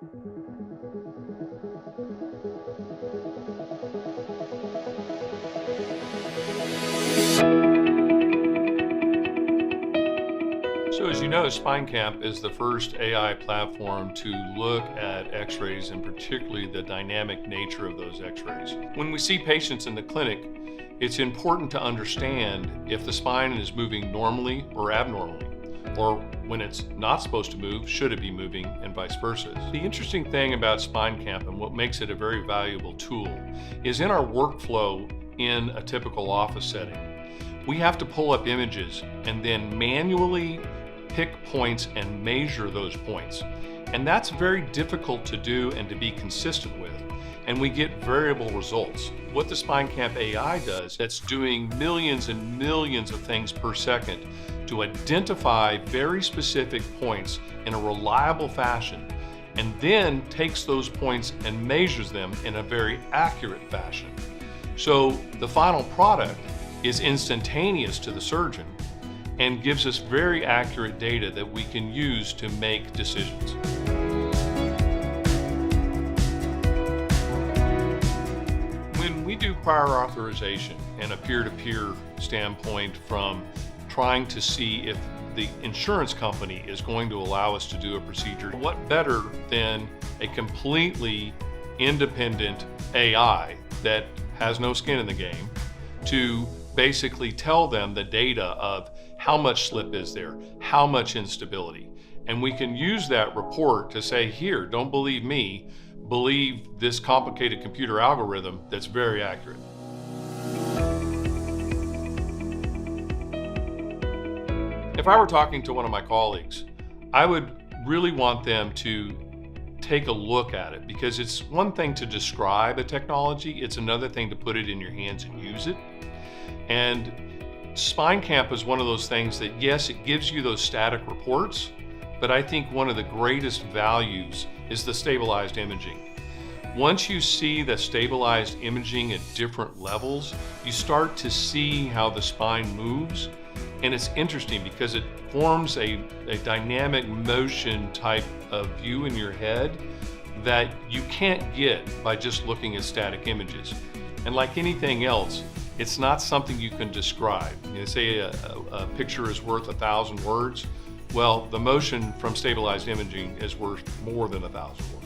So as you know, SpineCAMP is the first AI platform to look at x-rays and particularly the dynamic nature of those x-rays. When we see patients in the clinic, it's important to understand if the spine is moving normally or abnormally, or when it's not supposed to move, should it be moving, and vice versa. The interesting thing about SpineCAMP and what makes it a very valuable tool is in our workflow in a typical office setting, we have to pull up images and then manually pick points and measure those points. And that's very difficult to do and to be consistent with. And we get variable results. What the SpineCAMP AI does, that's doing millions and millions of things per second to identify very specific points in a reliable fashion, and then takes those points and measures them in a very accurate fashion. So the final product is instantaneous to the surgeon and gives us very accurate data that we can use to make decisions. When we do prior authorization and a peer-to-peer standpoint from trying to see if the insurance company is going to allow us to do a procedure, what better than a completely independent AI that has no skin in the game to basically tell them the data of how much slip is there, how much instability. And we can use that report to say, here, don't believe me, believe this complicated computer algorithm that's very accurate. If I were talking to one of my colleagues, I would really want them to take a look at it, because it's one thing to describe a technology, it's another thing to put it in your hands and use it. And SpineCAMP is one of those things that, yes, it gives you those static reports, but I think one of the greatest values is the stabilized imaging. Once you see the stabilized imaging at different levels, you start to see how the spine moves. And it's interesting because it forms a dynamic motion type of view in your head that you can't get by just looking at static images. And like anything else, it's not something you can describe. You know, say a picture is worth 1,000 words. Well, the motion from stabilized imaging is worth more than 1,000 words.